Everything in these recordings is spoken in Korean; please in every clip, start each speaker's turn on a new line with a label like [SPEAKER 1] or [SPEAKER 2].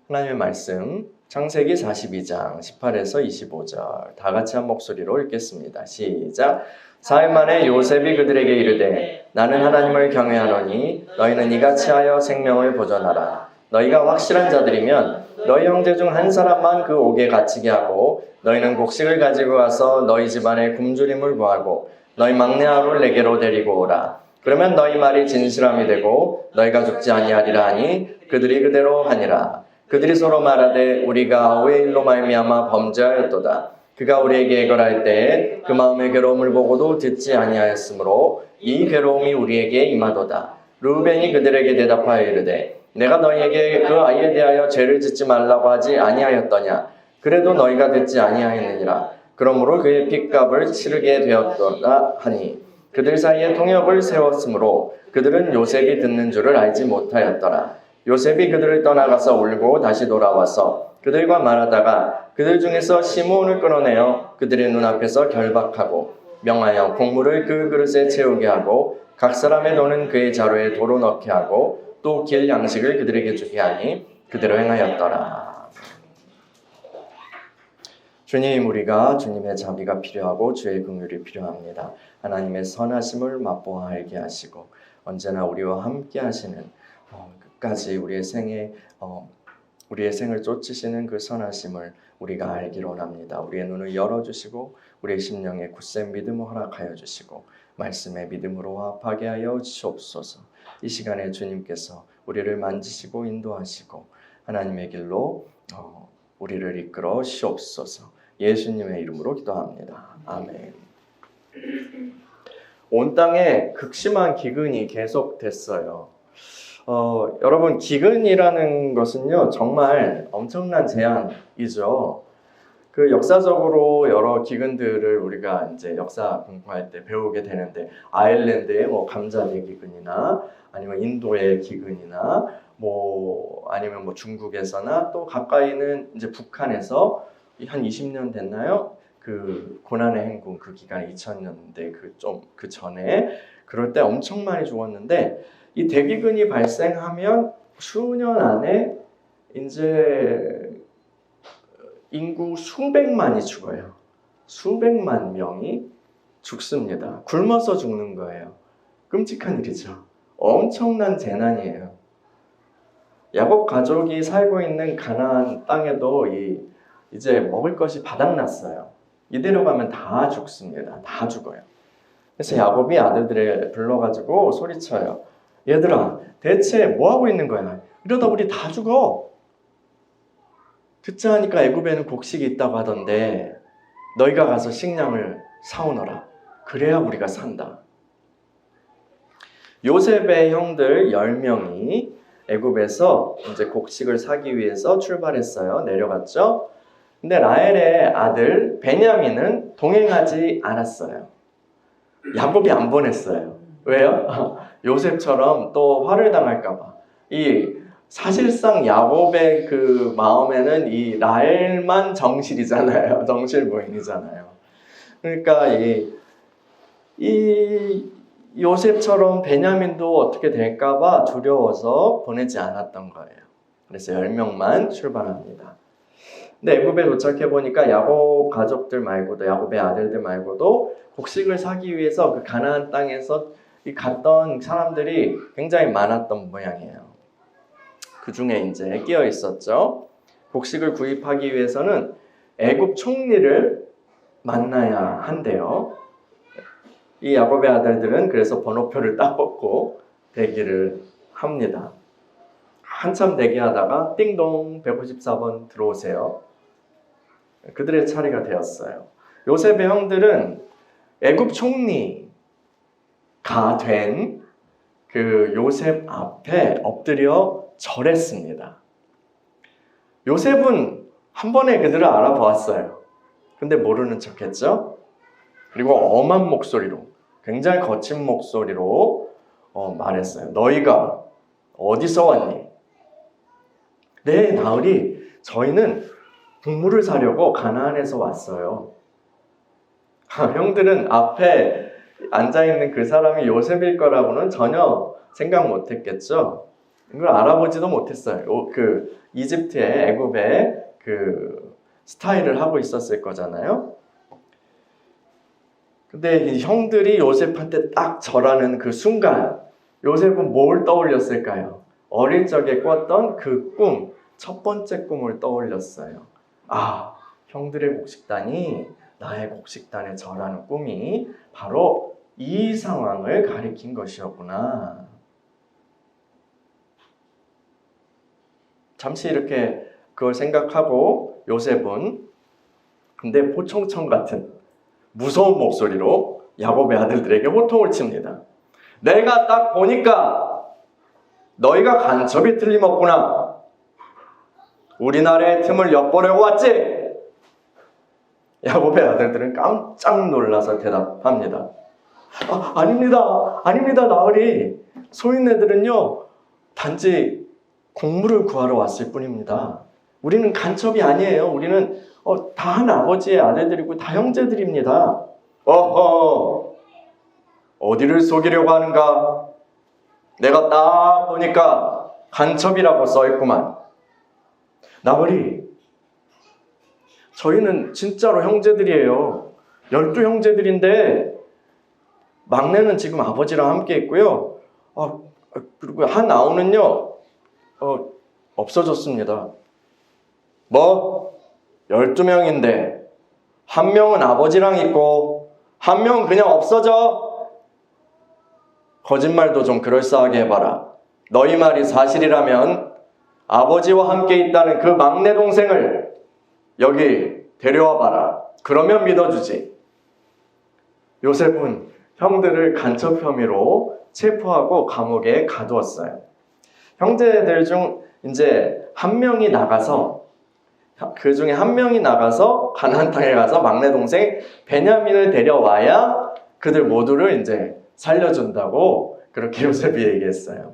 [SPEAKER 1] 하나님의 말씀 창세기 42장 18에서 25절 다 같이 한 목소리로 읽겠습니다. 시작. 사흘 만에 요셉이 그들에게 이르되 나는 하나님을 경외하노니 너희는 이같이 하여 생명을 보존하라. 너희가 확실한 자들이면 너희 형제 중 한 사람만 그 옥에 갇히게 하고 너희는 곡식을 가지고 가서 너희 집안에 굶주림을 구하고 너희 막내 아를 내게로 데리고 오라. 그러면 너희 말이 진실함이 되고 너희가 죽지 아니하리라 하니 그들이 그대로 하니라. 그들이 서로 말하되 우리가 아우의 일로 말미암아 범죄하였도다. 그가 우리에게 해결할 때에 그 마음의 괴로움을 보고도 듣지 아니하였으므로 이 괴로움이 우리에게 임하도다. 르우벤이 그들에게 대답하여 이르되 내가 너희에게 그 아이에 대하여 죄를 짓지 말라고 하지 아니하였더냐. 그래도 너희가 듣지 아니하였느니라. 그러므로 그의 핏값을 치르게 되었도다 하니 그들 사이에 통역을 세웠으므로 그들은 요셉이 듣는 줄을 알지 못하였더라. 요셉이 그들을 떠나가서 울고 다시 돌아와서 그들과 말하다가 그들 중에서 시므온을 끌어내어 그들의 눈앞에서 결박하고 명하여 곡물을 그 그릇에 채우게 하고 각 사람의 돈은 그의 자루에 도로 넣게 하고 또 길 양식을 그들에게 주게 하니 그대로 행하였더라. 주님, 우리가 주님의 자비가 필요하고 주의 긍휼이 필요합니다. 하나님의 선하심을 맛보아 알게 하시고 언제나 우리와 함께 하시는 끝까지 우리의 생을 쫓으시는 그 선하심을 우리가 알기로 원합니다. 우리의 눈을 열어주시고 우리의 심령에 굳센 믿음을 허락하여 주시고 말씀의 믿음으로 화합하게 하여 주시옵소서. 이 시간에 주님께서 우리를 만지시고 인도하시고 하나님의 길로 우리를 이끌어 주시옵소서. 예수님의 이름으로 기도합니다. 아멘. 온 땅에 극심한 기근이 계속됐어요. 여러분, 기근이라는 것은요, 정말 엄청난 재앙이죠. 그 역사적으로 여러 기근들을 우리가 이제 역사 공부할 때 배우게 되는데, 아일랜드의 감자대 기근이나, 아니면 인도의 기근이나, 아니면 중국에서나, 또 가까이는 이제 북한에서 한 20년 됐나요? 그 고난의 행군 그 기간 2000년대 그 전에 그럴 때 엄청 많이 죽었는데, 이 대기근이 발생하면 수년 안에 이제 인구 수백만이 죽어요. 수백만 명이 죽습니다. 굶어서 죽는 거예요. 끔찍한 일이죠. 엄청난 재난이에요. 야곱 가족이 살고 있는 가나안 땅에도 이제 먹을 것이 바닥났어요. 이대로 가면 다 죽습니다. 다 죽어요. 그래서 야곱이 아들들을 불러가지고 소리쳐요. 얘들아, 대체 뭐 하고 있는 거야? 이러다 우리 다 죽어. 듣자 하니까 애굽에는 곡식이 있다고 하던데 너희가 가서 식량을 사오너라. 그래야 우리가 산다. 요셉의 형들 10명이 애굽에서 이제 곡식을 사기 위해서 출발했어요. 내려갔죠. 근데 라헬의 아들 베냐민은 동행하지 않았어요. 야곱이 안 보냈어요. 왜요? 요셉처럼 또 화를 당할까봐. 사실상 야곱의 그 마음에는 이 라헬만 정실이잖아요. 정실 부인이잖아요. 그러니까 이 요셉처럼 베냐민도 어떻게 될까봐 두려워서 보내지 않았던 거예요. 그래서 10명만 출발합니다. 근데 애굽에 도착해 보니까 야곱 가족들 말고도 야곱의 아들들 말고도 곡식을 사기 위해서 그 가나안 땅에서 갔던 사람들이 굉장히 많았던 모양이에요. 그 중에 이제 끼어 있었죠. 곡식을 구입하기 위해서는 애굽 총리를 만나야 한대요. 이 야곱의 아들들은 그래서 번호표를 따먹고 대기를 합니다. 한참 대기하다가 띵동 154번 들어오세요. 그들의 차례가 되었어요. 요셉의 형들은 애굽 총리가 된 그 요셉 앞에 엎드려 절했습니다. 요셉은 한 번에 그들을 알아보았어요. 근데 모르는 척했죠. 그리고 엄한 목소리로, 굉장히 거친 목소리로 말했어요. 너희가 어디서 왔니? 네, 나으리, 저희는 곡물을 사려고 가나안에서 왔어요. 형들은 앞에 앉아있는 그 사람이 요셉일 거라고는 전혀 생각 못했겠죠. 이걸 알아보지도 못했어요. 그 이집트의 애굽의 그 스타일을 하고 있었을 거잖아요. 근데 이 형들이 요셉한테 딱 절하는 그 순간 요셉은 뭘 떠올렸을까요? 어릴 적에 꿨던 그 꿈, 첫 번째 꿈을 떠올렸어요. 아, 형들의 곡식단이 나의 곡식단에 절하는 꿈이 바로 이 상황을 가리킨 것이었구나. 잠시 이렇게 그걸 생각하고 요셉은 근데 포청천 같은 무서운 목소리로 야곱의 아들들에게 호통을 칩니다. 내가 딱 보니까 너희가 간첩이 틀림없구나. 우리나라의 틈을 엿보려고 왔지? 야곱의 아들들은 깜짝 놀라서 대답합니다. 아닙니다, 나으리. 소인네들은요, 단지 곡물을 구하러 왔을 뿐입니다. 우리는 간첩이 아니에요. 우리는 다 한 아버지의 아들들이고 다 형제들입니다. 어허, 어디를 속이려고 하는가? 내가 딱 보니까 간첩이라고 써있구만. 나으리, 저희는 진짜로 형제들이에요. 12형제들인데 막내는 지금 아버지랑 함께 있고요. 그리고 한 아우는요, 없어졌습니다. 뭐? 12명인데 한 명은 아버지랑 있고 한 명은 그냥 없어져? 거짓말도 좀 그럴싸하게 해봐라. 너희 말이 사실이라면 아버지와 함께 있다는 그 막내 동생을 여기 데려와 봐라. 그러면 믿어주지. 요셉은 형들을 간첩 혐의로 체포하고 감옥에 가두었어요. 형제들 중 이제 한 명이 나가서 그 중에 한 명이 나가서 가나안 땅에 가서 막내 동생 베냐민을 데려와야 그들 모두를 이제 살려준다고 그렇게 요셉이 얘기했어요.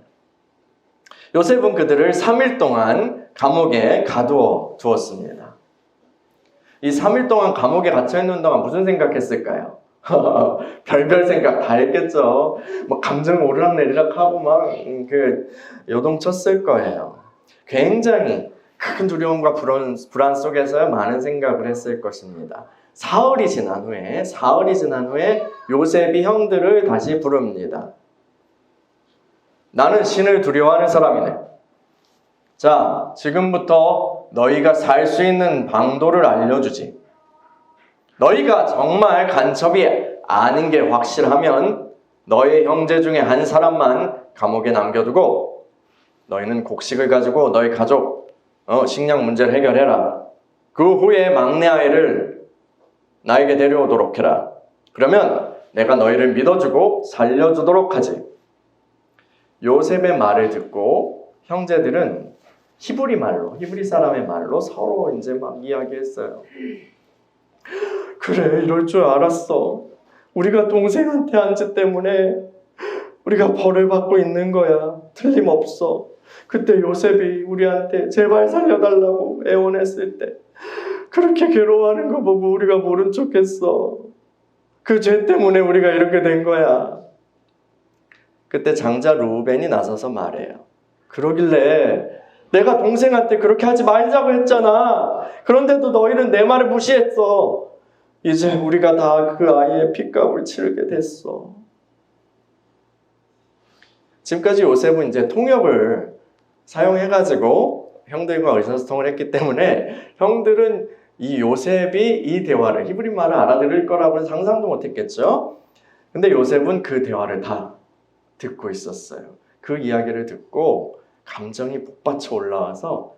[SPEAKER 1] 요셉은 그들을 3일 동안 감옥에 가두어 두었습니다. 이 3일 동안 감옥에 갇혀있는 동안 무슨 생각했을까요? 별별 생각 다 했겠죠. 감정 오르락내리락하고 막 요동쳤을 거예요. 굉장히 큰 두려움과 불안 속에서 많은 생각을 했을 것입니다. 사흘이 지난 후에 요셉이 형들을 다시 부릅니다. 나는 신을 두려워하는 사람이네. 자, 지금부터 너희가 살 수 있는 방도를 알려주지. 너희가 정말 간첩이 아닌 게 확실하면 너희 형제 중에 한 사람만 감옥에 남겨두고 너희는 곡식을 가지고 너희 가족 식량 문제를 해결해라. 그 후에 막내 아이를 나에게 데려오도록 해라. 그러면 내가 너희를 믿어주고 살려주도록 하지. 요셉의 말을 듣고 형제들은 히브리 사람의 말로 서로 이제 막 이야기했어요. 그래, 이럴 줄 알았어. 우리가 동생한테 한 짓 때문에 우리가 벌을 받고 있는 거야. 틀림없어. 그때 요셉이 우리한테 제발 살려달라고 애원했을 때 그렇게 괴로워하는 거 보고 우리가 모른 척했어. 그 죄 때문에 우리가 이렇게 된 거야. 그때 장자 루벤이 나서서 말해요. 그러길래 내가 동생한테 그렇게 하지 말자고 했잖아. 그런데도 너희는 내 말을 무시했어. 이제 우리가 다 그 아이의 핏값을 치르게 됐어. 지금까지 요셉은 이제 통역을 사용해가지고 형들과 의사소통을 했기 때문에 형들은 이 요셉이 이 대화를 히브리 말을 알아들을 거라고는 상상도 못했겠죠. 근데 요셉은 그 대화를 다 듣고 있었어요. 그 이야기를 듣고 감정이 북받쳐 올라와서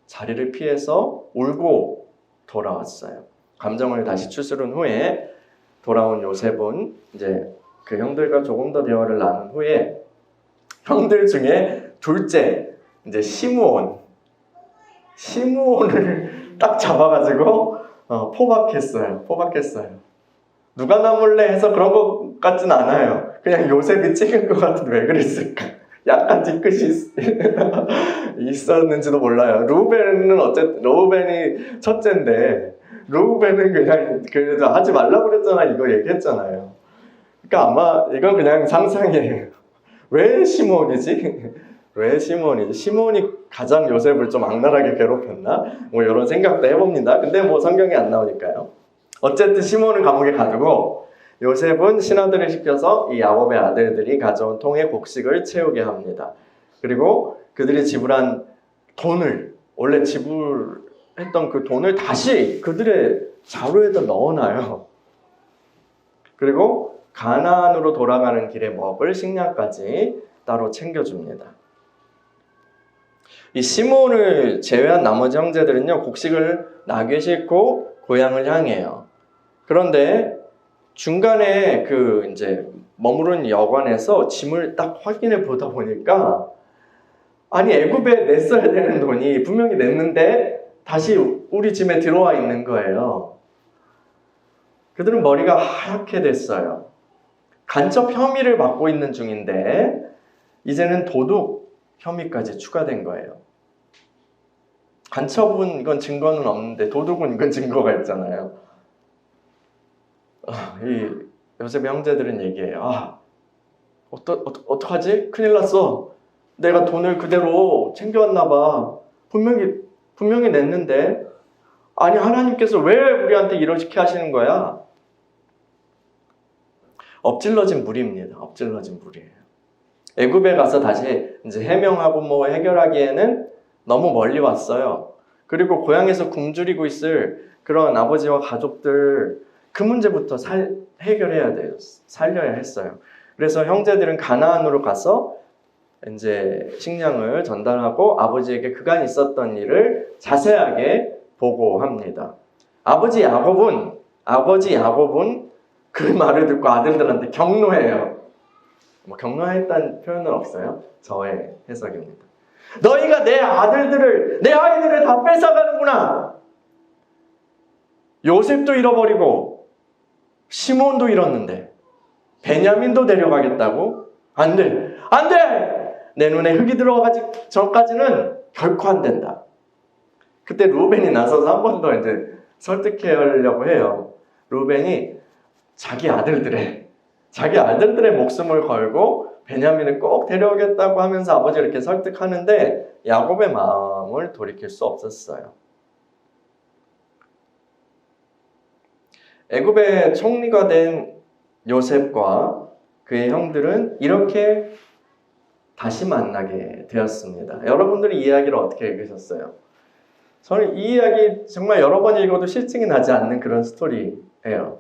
[SPEAKER 1] 자리를 피해서 울고 돌아왔어요. 감정을 다시 추스른 후에 돌아온 요셉은 이제 그 형들과 조금 더 대화를 나눈 후에 형들 중에 둘째 이제 시므온을 딱 잡아가지고 포박했어요. 누가 나 몰래 해서 그런 것 같진 않아요. 그냥 요셉이 찍은 것 같은데 왜 그랬을까? 약간 뒤끝이 있었는지도 몰라요. 루벤이 첫째인데 루벤은 그냥 그래도 하지 말라고 그랬잖아. 이거 얘기했잖아요. 그러니까 아마 이건 그냥 상상이에요. 왜 시므온이지? 왜 시몬이지? 시몬이 가장 요셉을 좀 악랄하게 괴롭혔나? 뭐 이런 생각도 해봅니다. 근데 뭐 성경에 안 나오니까요. 어쨌든 시몬을 감옥에 가두고 요셉은 신하들을 시켜서 이 야곱의 아들들이 가져온 통에 곡식을 채우게 합니다. 그리고 그들이 지불한 돈을, 원래 지불했던 그 돈을 다시 그들의 자루에다 넣어놔요. 그리고 가나안으로 돌아가는 길에 먹을 식량까지 따로 챙겨줍니다. 이 시몬을 제외한 나머지 형제들은요, 곡식을 나귀에 싣고 고향을 향해요. 그런데 중간에 이제 머무른 여관에서 짐을 딱 확인해 보다 보니까 아니 애굽에 냈어야 되는 돈이 분명히 냈는데 다시 우리 짐에 들어와 있는 거예요. 그들은 머리가 하얗게 됐어요. 간첩 혐의를 받고 있는 중인데 이제는 도둑 혐의까지 추가된 거예요. 간첩은 이건 증거는 없는데 도둑은 이건 증거가 있잖아요. 이 요셉의 형제들은 얘기해요. 어떡하지? 큰일 났어. 내가 돈을 그대로 챙겨왔나 봐. 분명히 냈는데. 아니 하나님께서 왜 우리한테 이렇게 하시는 거야? 엎질러진 물입니다. 엎질러진 물이에요. 애굽에 가서 다시 이제 해명하고 뭐 해결하기에는 너무 멀리 왔어요. 그리고 고향에서 굶주리고 있을 그런 아버지와 가족들 그 문제부터 해결해야 돼요. 살려야 했어요. 그래서 형제들은 가나안으로 가서 이제 식량을 전달하고 아버지에게 그간 있었던 일을 자세하게 보고합니다. 아버지 야곱은 그 말을 듣고 아들들한테 격노해요. 뭐 격노했다는 표현은 없어요. 저의 해석입니다. 너희가 내 아이들을 다 뺏어가는구나. 요셉도 잃어버리고 시몬도 잃었는데 베냐민도 데려가겠다고? 안 돼! 내 눈에 흙이 들어가기 전까지는 결코 안 된다. 그때 루벤이 나서서 한 번 더 이제 설득하려고 해요. 루벤이 자기 아들들의 목숨을 걸고 베냐민을 꼭 데려오겠다고 하면서 아버지를 이렇게 설득하는데 야곱의 마음을 돌이킬 수 없었어요. 애굽의 총리가 된 요셉과 그의 형들은 이렇게 다시 만나게 되었습니다. 여러분들이 이 이야기를 어떻게 읽으셨어요? 저는 이 이야기 정말 여러 번 읽어도 실증이 나지 않는 그런 스토리예요.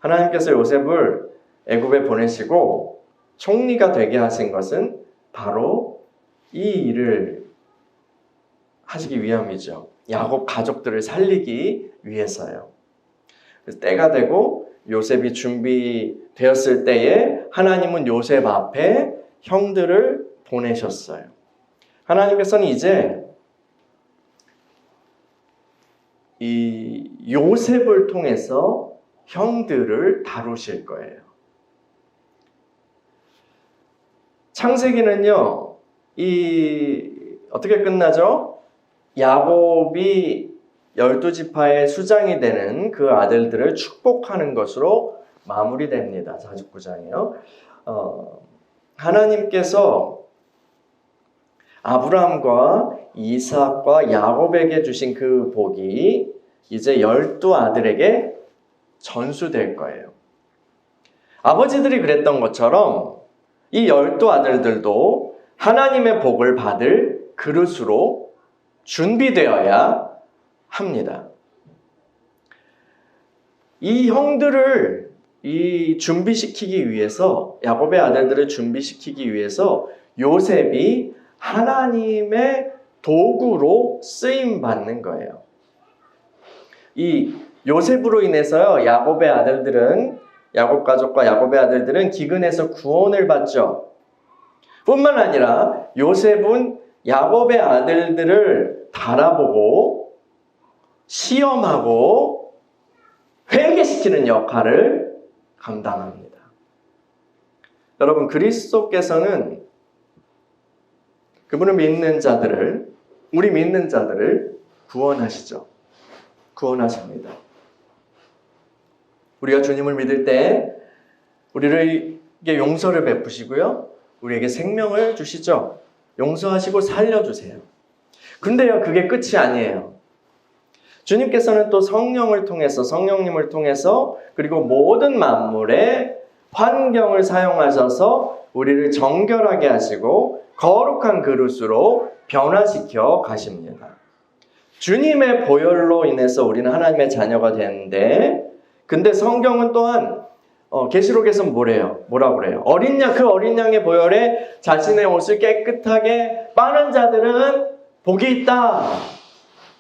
[SPEAKER 1] 하나님께서 요셉을 애굽에 보내시고 총리가 되게 하신 것은 바로 이 일을 하시기 위함이죠. 야곱 가족들을 살리기 위해서요. 그래서 때가 되고 요셉이 준비되었을 때에 하나님은 요셉 앞에 형들을 보내셨어요. 하나님께서는 이제 이 요셉을 통해서 형들을 다루실 거예요. 창세기는요, 어떻게 끝나죠? 야곱이 12지파의 수장이 되는 그 아들들을 축복하는 것으로 마무리됩니다. 49장이요. 하나님께서 아브라함과 이삭과 야곱에게 주신 그 복이 이제 12아들에게 전수될 거예요. 아버지들이 그랬던 것처럼 이 12아들들도 하나님의 복을 받을 그릇으로 준비되어야 합니다. 이 형들을 준비시키기 위해서, 야곱의 아들들을 준비시키기 위해서 요셉이 하나님의 도구로 쓰임 받는 거예요. 이 요셉으로 인해서요, 야곱 가족과 야곱의 아들들은 기근에서 구원을 받죠. 뿐만 아니라 요셉은 야곱의 아들들을 달아보고 시험하고 회개시키는 역할을 감당합니다. 여러분, 그리스도께서는 그분을 믿는 자들을, 우리 믿는 자들을 구원하시죠. 구원하십니다. 우리가 주님을 믿을 때 우리에게 용서를 베푸시고요. 우리에게 생명을 주시죠. 용서하시고 살려주세요. 근데요, 그게 끝이 아니에요. 주님께서는 또 성령님을 통해서 그리고 모든 만물의 환경을 사용하셔서 우리를 정결하게 하시고 거룩한 그릇으로 변화시켜 가십니다. 주님의 보혈로 인해서 우리는 하나님의 자녀가 되는데, 근데 성경은 또한 계시록에서 뭐라고 그래요? 그 어린 양의 보혈에 자신의 옷을 깨끗하게 빠는 자들은 복이 있다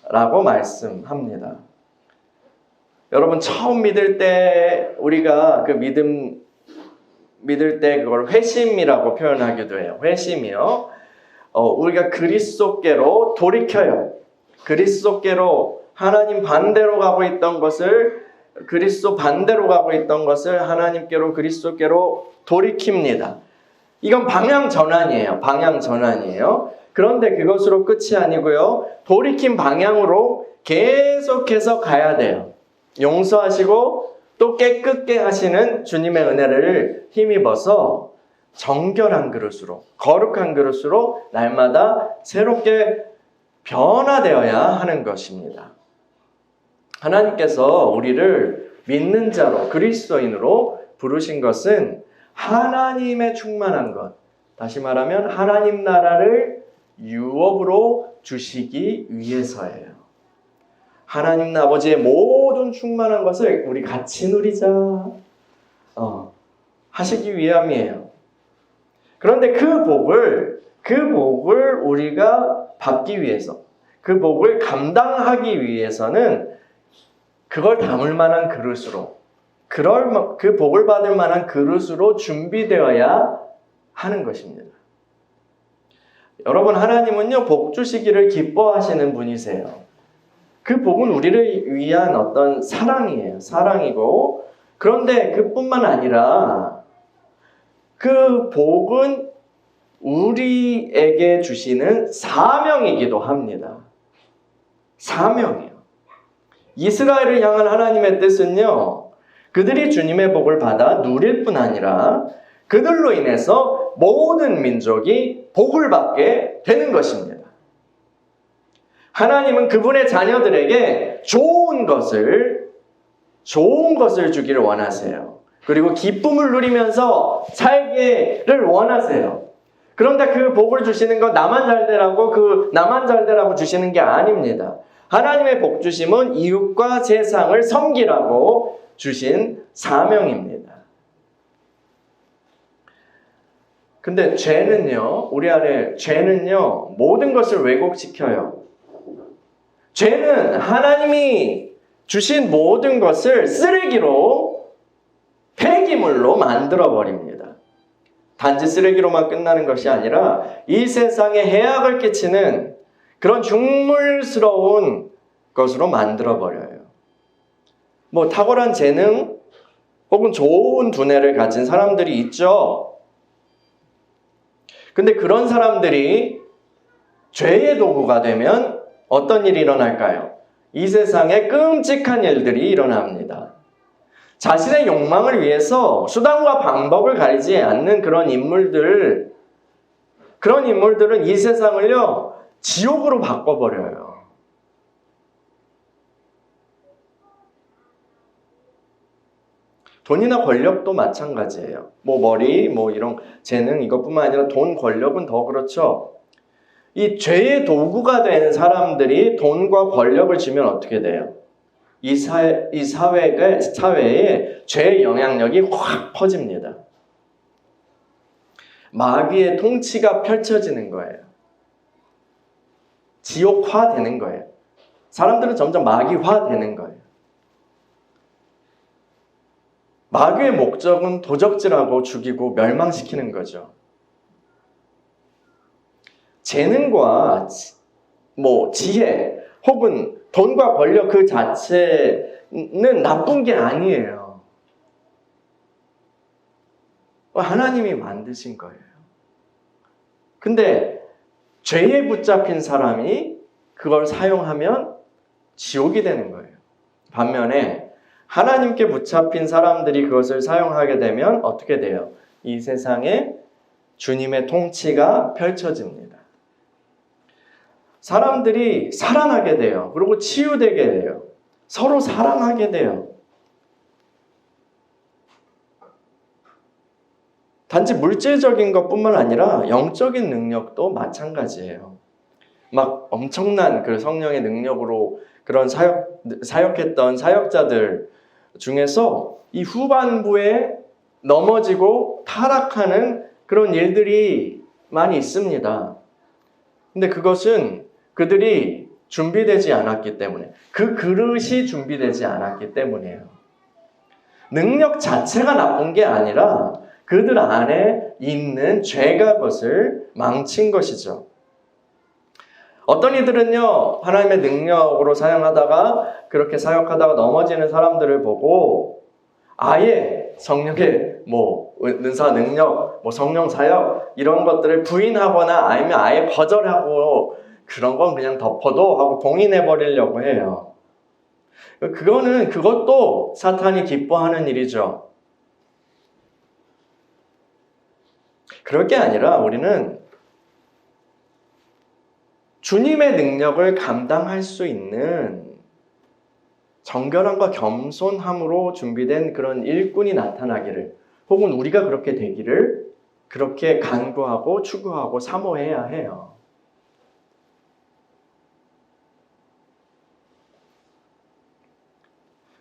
[SPEAKER 1] 라고 말씀합니다. 여러분, 처음 믿을 때 우리가 그 믿을 때 그걸 회심이라고 표현하기도 해요. 회심이요. 우리가 그리스도께로 돌이켜요. 그리스도께로 하나님 반대로 가고 있던 것을, 그리스도 반대로 가고 있던 것을 하나님께로, 그리스도께로 돌이킵니다. 이건 방향 전환이에요. 방향 전환이에요. 그런데 그것으로 끝이 아니고요. 돌이킨 방향으로 계속해서 가야 돼요. 용서하시고 또 깨끗게 하시는 주님의 은혜를 힘입어서 정결한 그릇으로, 거룩한 그릇으로 날마다 새롭게 변화되어야 하는 것입니다. 하나님께서 우리를 믿는 자로, 그리스도인으로 부르신 것은 하나님의 충만한 것, 다시 말하면 하나님 나라를 유업으로 주시기 위해서예요. 하나님 아버지의 모든 충만한 것을 우리 같이 누리자 하시기 위함이에요. 그런데 그 복을 우리가 받기 위해서, 그 복을 감당하기 위해서는 그걸 담을 만한 그릇으로, 그 복을 받을 만한 그릇으로 준비되어야 하는 것입니다. 여러분, 하나님은요, 복 주시기를 기뻐하시는 분이세요. 그 복은 우리를 위한 어떤 사랑이에요. 사랑이고, 그런데 그뿐만 아니라 그 복은 우리에게 주시는 사명이기도 합니다. 사명이에요. 이스라엘을 향한 하나님의 뜻은요, 그들이 주님의 복을 받아 누릴 뿐 아니라 그들로 인해서 모든 민족이 복을 받게 되는 것입니다. 하나님은 그분의 자녀들에게 좋은 것을 주기를 원하세요. 그리고 기쁨을 누리면서 살기를 원하세요. 그런데 그 복을 주시는 건 나만 잘 되라고 주시는 게 아닙니다. 하나님의 복 주심은 이웃과 세상을 섬기라고 주신 사명입니다. 근데 우리 안에 죄는요, 모든 것을 왜곡시켜요. 죄는 하나님이 주신 모든 것을 쓰레기로, 폐기물로 만들어버립니다. 단지 쓰레기로만 끝나는 것이 아니라 이 세상에 해악을 끼치는 그런 중물스러운 것으로 만들어버려요. 탁월한 재능 혹은 좋은 두뇌를 가진 사람들이 있죠. 근데 그런 사람들이 죄의 도구가 되면 어떤 일이 일어날까요? 이 세상에 끔찍한 일들이 일어납니다. 자신의 욕망을 위해서 수단과 방법을 가리지 않는 그런 인물들은 이 세상을요, 지옥으로 바꿔버려요. 돈이나 권력도 마찬가지예요. 머리, 이런 재능, 이것뿐만 아니라 돈, 권력은 더 그렇죠. 이 죄의 도구가 된 사람들이 돈과 권력을 주면 어떻게 돼요? 이 사회에 죄의 영향력이 확 퍼집니다. 마귀의 통치가 펼쳐지는 거예요. 지옥화 되는 거예요. 사람들은 점점 마귀화 되는 거예요. 마귀의 목적은 도적질하고 죽이고 멸망시키는 거죠. 재능과 지혜 혹은 돈과 권력 그 자체는 나쁜 게 아니에요. 하나님이 만드신 거예요. 근데 죄에 붙잡힌 사람이 그걸 사용하면 지옥이 되는 거예요. 반면에 하나님께 붙잡힌 사람들이 그것을 사용하게 되면 어떻게 돼요? 이 세상에 주님의 통치가 펼쳐집니다. 사람들이 살아나게 돼요. 그리고 치유되게 돼요. 서로 사랑하게 돼요. 단지 물질적인 것뿐만 아니라 영적인 능력도 마찬가지예요. 막 엄청난 그 성령의 능력으로 그런 사역했던 사역자들 중에서 이 후반부에 넘어지고 타락하는 그런 일들이 많이 있습니다. 근데 그것은 그들이 준비되지 않았기 때문에, 그 그릇이 준비되지 않았기 때문이에요. 능력 자체가 나쁜 게 아니라 그들 안에 있는 죄가 그것을 망친 것이죠. 어떤 이들은요, 하나님의 능력으로 사용하다가 그렇게 사역하다가 넘어지는 사람들을 보고 아예 성령의 은사 능력, 성령 사역 이런 것들을 부인하거나 아니면 아예 거절하고 그런 건 그냥 덮어도 하고 봉인해 버리려고 해요. 그것도 사탄이 기뻐하는 일이죠. 그럴 게 아니라 우리는 주님의 능력을 감당할 수 있는 정결함과 겸손함으로 준비된 그런 일꾼이 나타나기를, 혹은 우리가 그렇게 되기를 그렇게 간구하고 추구하고 사모해야 해요.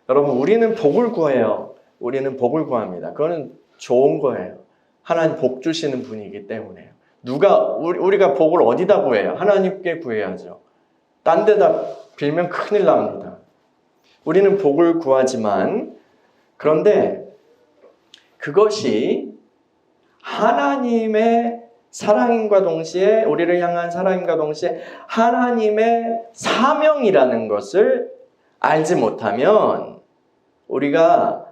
[SPEAKER 1] 여러분, 우리는 복을 구해요. 우리는 복을 구합니다. 그거는 좋은 거예요. 하나님 복 주시는 분이기 때문에요. 우리가 복을 어디다 구해요? 하나님께 구해야죠. 딴 데다 빌면 큰일 납니다. 우리는 복을 구하지만, 그런데 그것이 하나님의 사랑인과 동시에, 우리를 향한 사랑인과 동시에 하나님의 사명이라는 것을 알지 못하면, 우리가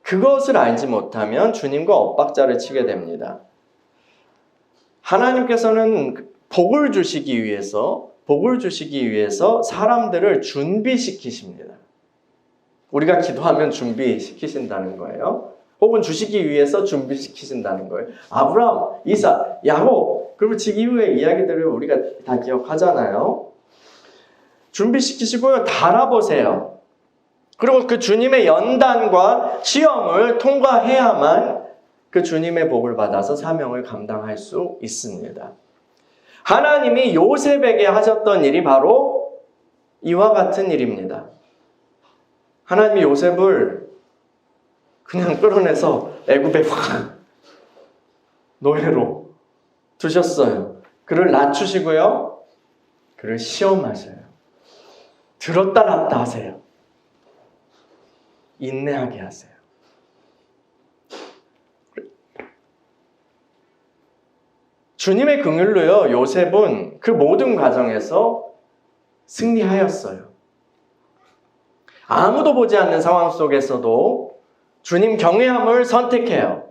[SPEAKER 1] 그것을 알지 못하면 주님과 엇박자를 치게 됩니다. 하나님께서는 복을 주시기 위해서 사람들을 준비시키십니다. 우리가 기도하면 준비시키신다는 거예요. 혹은 주시기 위해서 준비시키신다는 거예요. 아브라함, 이삭, 야곱, 그리고 그 이후의 이야기들을 우리가 다 기억하잖아요. 준비시키시고요. 달아보세요. 그리고 그 주님의 연단과 시험을 통과해야만 그 주님의 복을 받아서 사명을 감당할 수 있습니다. 하나님이 요셉에게 하셨던 일이 바로 이와 같은 일입니다. 하나님이 요셉을 그냥 끌어내서 애굽에 노예로 두셨어요. 그를 낮추시고요. 그를 시험하셔요. 들었다 놨다 하세요. 인내하게 하세요. 주님의 긍휼로요, 요셉은 그 모든 과정에서 승리하였어요. 아무도 보지 않는 상황 속에서도 주님 경외함을 선택해요.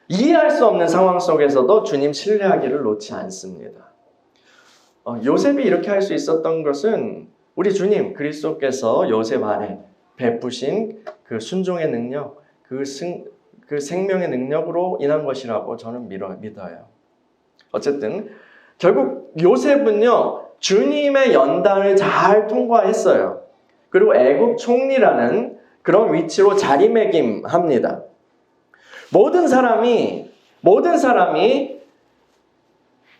[SPEAKER 1] 이해할 수 없는 상황 속에서도 주님 신뢰하기를 놓지 않습니다. 요셉이 이렇게 할 수 있었던 것은 우리 주님 그리스도께서 요셉 안에 베푸신 그 순종의 능력, 그 생명의 능력으로 인한 것이라고 저는 믿어요. 어쨌든 결국 요셉은요, 주님의 연단을 잘 통과했어요. 그리고 애굽 총리라는 그런 위치로 자리매김합니다. 모든 사람이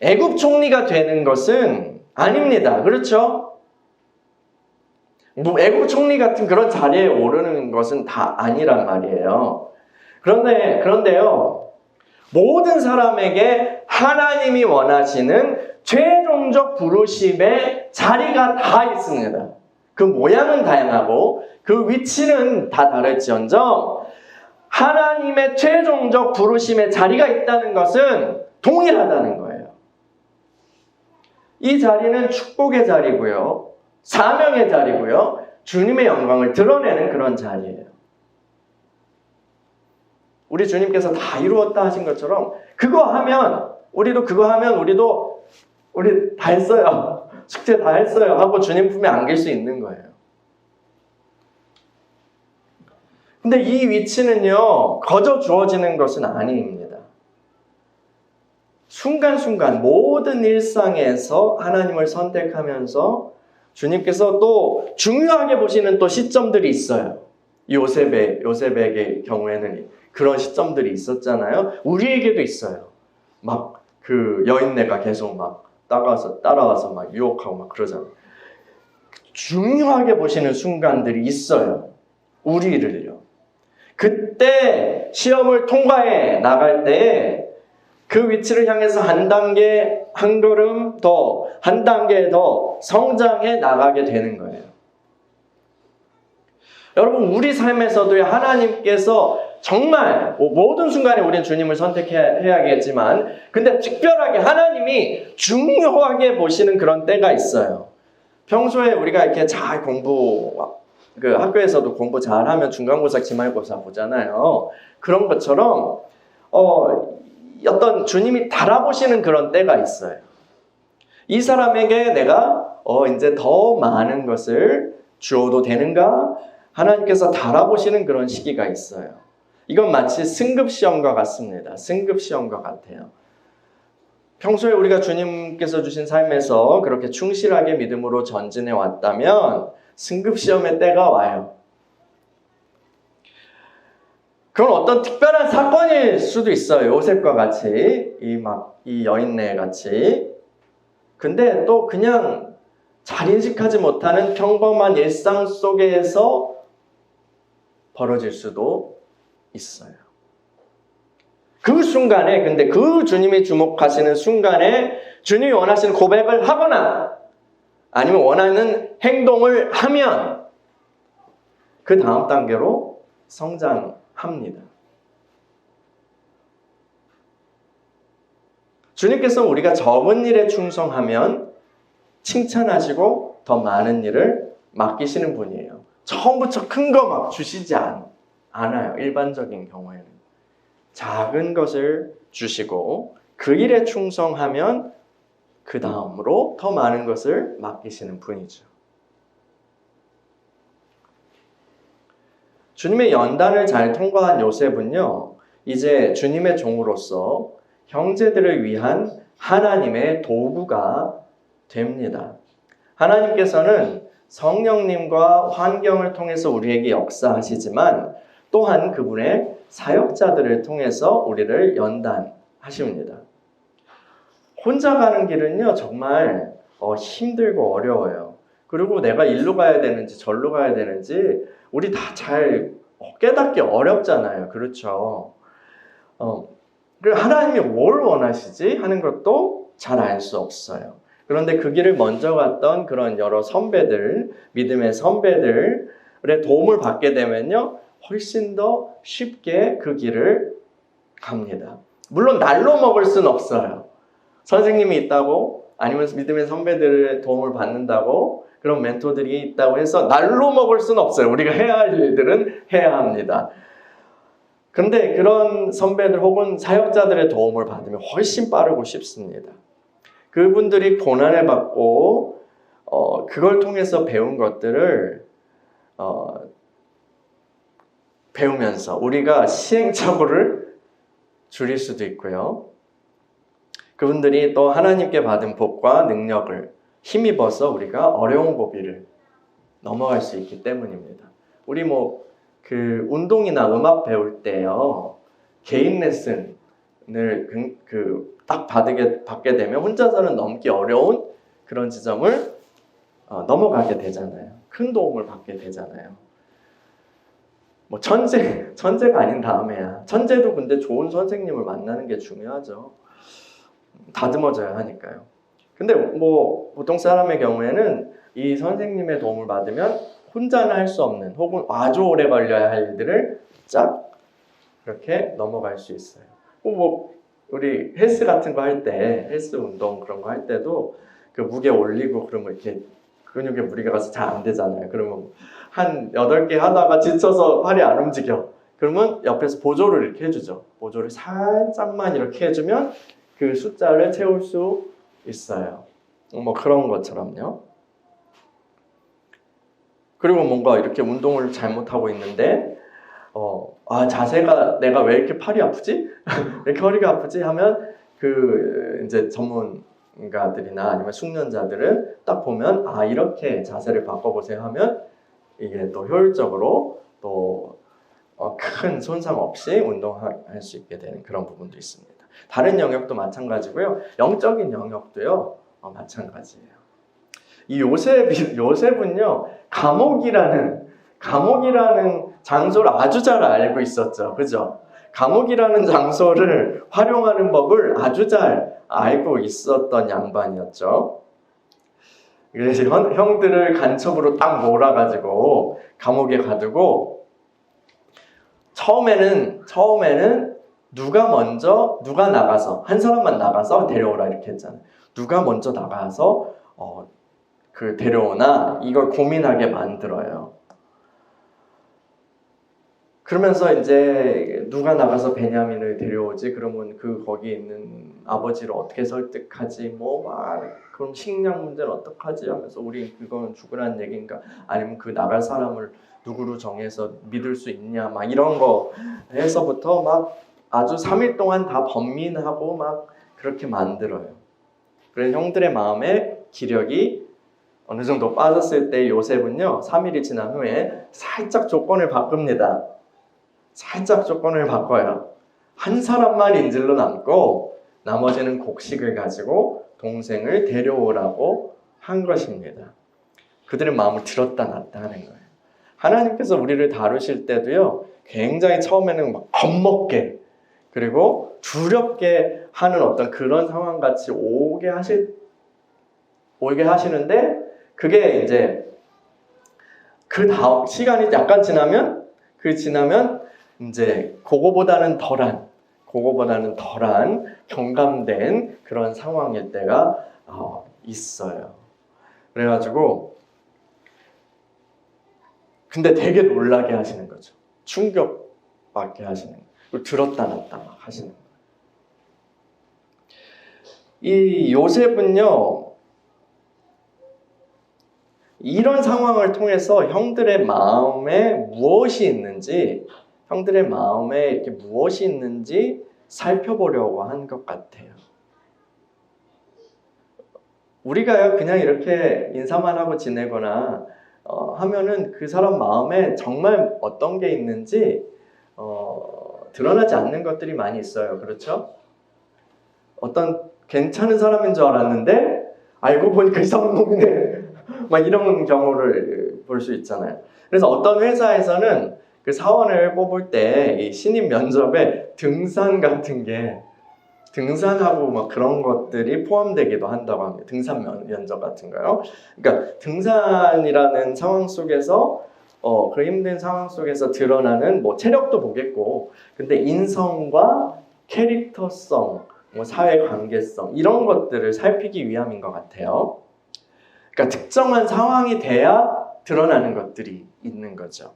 [SPEAKER 1] 애굽 총리가 되는 것은 아닙니다. 그렇죠? 애굽 총리 같은 그런 자리에 오르는 것은 다 아니란 말이에요. 그런데요, 모든 사람에게 하나님이 원하시는 최종적 부르심의 자리가 다 있습니다. 그 모양은 다양하고 그 위치는 다 다를지언정 하나님의 최종적 부르심의 자리가 있다는 것은 동일하다는 거예요. 이 자리는 축복의 자리고요, 사명의 자리고요, 주님의 영광을 드러내는 그런 자리예요. 우리 주님께서 다 이루었다 하신 것처럼 우리 다 했어요. 숙제 다 했어요 하고 주님 품에 안길 수 있는 거예요. 근데 이 위치는요, 거저 주어지는 것은 아닙니다. 순간순간 모든 일상에서 하나님을 선택하면서 주님께서 또 중요하게 보시는 또 시점들이 있어요. 요셉에게 경우에는 그런 시점들이 있었잖아요. 우리에게도 있어요. 막 그 여인네가 계속 막 따라와서 막 유혹하고 막 그러잖아요. 중요하게 보시는 순간들이 있어요. 우리를요. 그때 시험을 통과해 나갈 때 그 위치를 향해서 한 단계, 한 걸음 더, 한 단계 더 성장해 나가게 되는 거예요. 여러분, 우리 삶에서도 하나님께서 정말 모든 순간에 우리는 주님을 선택해야겠지만, 근데 특별하게 하나님이 중요하게 보시는 그런 때가 있어요. 평소에 우리가 이렇게 잘 그 학교에서도 공부 잘하면 중간고사, 기말고사 보잖아요. 그런 것처럼 어떤 주님이 달아보시는 그런 때가 있어요. 이 사람에게 내가 이제 더 많은 것을 주어도 되는가? 하나님께서 달아보시는 그런 시기가 있어요. 이건 마치 승급시험과 같습니다. 승급시험과 같아요. 평소에 우리가 주님께서 주신 삶에서 그렇게 충실하게 믿음으로 전진해 왔다면 승급시험의 때가 와요. 그건 어떤 특별한 사건일 수도 있어요. 요셉과 같이, 이 여인네 같이. 근데 또 그냥 잘 인식하지 못하는 평범한 일상 속에서 벌어질 수도 있어요. 그 순간에, 근데 그 주님이 주목하시는 순간에 주님이 원하시는 고백을 하거나 아니면 원하는 행동을 하면 그 다음 단계로 성장합니다. 주님께서 우리가 적은 일에 충성하면 칭찬하시고 더 많은 일을 맡기시는 분이에요. 처음부터 큰 거 막 주시지 않아요. 일반적인 경우에는. 작은 것을 주시고 그 일에 충성하면 그 다음으로 더 많은 것을 맡기시는 분이죠. 주님의 연단을 잘 통과한 요셉은요, 이제 주님의 종으로서 형제들을 위한 하나님의 도구가 됩니다. 하나님께서는 성령님과 환경을 통해서 우리에게 역사하시지만 또한 그분의 사역자들을 통해서 우리를 연단하십니다. 혼자 가는 길은요, 정말 힘들고 어려워요. 그리고 내가 일로 가야 되는지 절로 가야 되는지 우리 다 잘 깨닫기 어렵잖아요. 그렇죠? 그리고 하나님이 뭘 원하시지 하는 것도 잘 알 수 없어요. 그런데 그 길을 먼저 갔던 그런 여러 선배들, 믿음의 선배들의 도움을 받게 되면요, 훨씬 더 쉽게 그 길을 갑니다. 물론 날로 먹을 수는 없어요. 선생님이 있다고, 아니면 믿음의 선배들의 도움을 받는다고, 그런 멘토들이 있다고 해서 날로 먹을 수는 없어요. 우리가 해야 할 일들은 해야 합니다. 근데 그런 선배들 혹은 사역자들의 도움을 받으면 훨씬 빠르고 쉽습니다. 그분들이 고난을 받고 그걸 통해서 배운 것들을 배우면서 우리가 시행착오를 줄일 수도 있고요. 그분들이 또 하나님께 받은 복과 능력을 힘입어서 우리가 어려운 고비를 넘어갈 수 있기 때문입니다. 우리 그 운동이나 음악 배울 때요, 개인 레슨을 딱 받게 되면 혼자서는 넘기 어려운 그런 지점을 넘어가게 되잖아요. 큰 도움을 받게 되잖아요. 천재가 아닌 다음에야. 천재도 근데 좋은 선생님을 만나는 게 중요하죠. 다듬어져야 하니까요. 근데 보통 사람의 경우에는 이 선생님의 도움을 받으면 혼자는 할 수 없는 혹은 아주 오래 걸려야 할 일들을 쫙 이렇게 넘어갈 수 있어요. 우리 헬스 같은 거 할 때, 헬스 운동 그런 거 할 때도 그 무게 올리고 그러면 이렇게 근육에 무리가 가서 잘 안 되잖아요. 그러면 한 8개 하다가 지쳐서 팔이 안 움직여. 그러면 옆에서 보조를 이렇게 해주죠. 보조를 살짝만 이렇게 해주면 그 숫자를 채울 수 있어요. 그런 것처럼요. 그리고 뭔가 이렇게 운동을 잘못하고 있는데 자세가 내가 왜 이렇게 팔이 아프지? 왜 이렇게 허리가 아프지? 하면 그 이제 전문가들이나 아니면 숙련자들은 딱 보면 이렇게 자세를 바꿔보세요 하면 이게 또 효율적으로 또 큰 손상 없이 운동할 수 있게 되는 그런 부분도 있습니다. 다른 영역도 마찬가지고요. 영적인 영역도요. 마찬가지예요. 이 요셉은요. 감옥이라는 장소를 아주 잘 알고 있었죠. 그죠? 감옥이라는 장소를 활용하는 법을 아주 잘 알고 있었던 양반이었죠. 그래서 형들을 간첩으로 딱 몰아가지고 감옥에 가두고 처음에는 누가 나가서 한 사람만 나가서 데려오라 이렇게 했잖아요. 누가 먼저 나가서 그 데려오나 이걸 고민하게 만들어요. 그러면서 이제 누가 나가서 베냐민을 데려오지? 그러면 거기 있는 아버지를 어떻게 설득하지? 그럼 식량 문제는 어떡하지? 하면서 우리 그건 죽으라는 얘기인가? 아니면 그 나갈 사람을 누구로 정해서 믿을 수 있냐? 이런 거 해서부터 아주 3일 동안 다 번민하고 그렇게 만들어요. 그래서 형들의 마음에 기력이 어느 정도 빠졌을 때 요셉은요, 3일이 지난 후에 살짝 조건을 바꿉니다. 살짝 조건을 바꿔요. 한 사람만 인질로 남고 나머지는 곡식을 가지고 동생을 데려오라고 한 것입니다. 그들의 마음을 들었다 놨다 하는 거예요. 하나님께서 우리를 다루실 때도요, 굉장히 처음에는 겁먹게 그리고 두렵게 하는 어떤 그런 상황같이 오게 하시는데 그게 이제 그 다음 시간이 약간 지나면 이제 그거보다는 덜한 경감된 그런 상황일 때가 있어요. 그래가지고 근데 되게 놀라게 하시는 거죠. 충격받게 하시는 거예요. 그리고 들었다 놨다 하시는 거예요. 이 요셉은요, 이런 상황을 통해서 형들의 마음에 무엇이 있는지 살펴보려고 한 것 같아요. 우리가요, 그냥 이렇게 인사만 하고 지내거나 하면은 그 사람 마음에 정말 어떤 게 있는지 드러나지 않는 것들이 많이 있어요. 그렇죠? 어떤 괜찮은 사람인 줄 알았는데 알고 보니까 이상한 놈이네. 이런 경우를 볼 수 있잖아요. 그래서 어떤 회사에서는 그 사원을 뽑을 때 이 신입 면접에 등산하고 그런 것들이 포함되기도 한다고 합니다. 등산 면접 같은 거요. 그러니까 등산이라는 상황 속에서 그 힘든 상황 속에서 드러나는 체력도 보겠고, 근데 인성과 캐릭터성, 사회관계성 이런 것들을 살피기 위함인 것 같아요. 그러니까 특정한 상황이 돼야 드러나는 것들이 있는 거죠.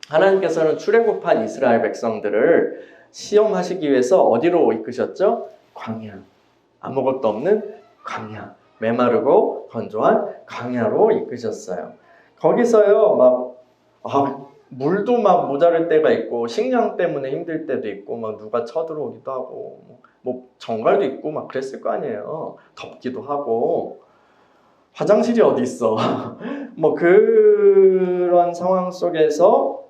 [SPEAKER 1] 하나님께서는 출애굽한 이스라엘 백성들을 시험하시기 위해서 어디로 이끄셨죠? 광야. 아무것도 없는 광야. 메마르고 건조한 광야로 이끄셨어요. 거기서요, 물도 모자랄 때가 있고, 식량 때문에 힘들 때도 있고, 누가 쳐들어오기도 하고, 정갈도 있고, 그랬을 거 아니에요. 덥기도 하고. 화장실이 어디 있어? 그런 상황 속에서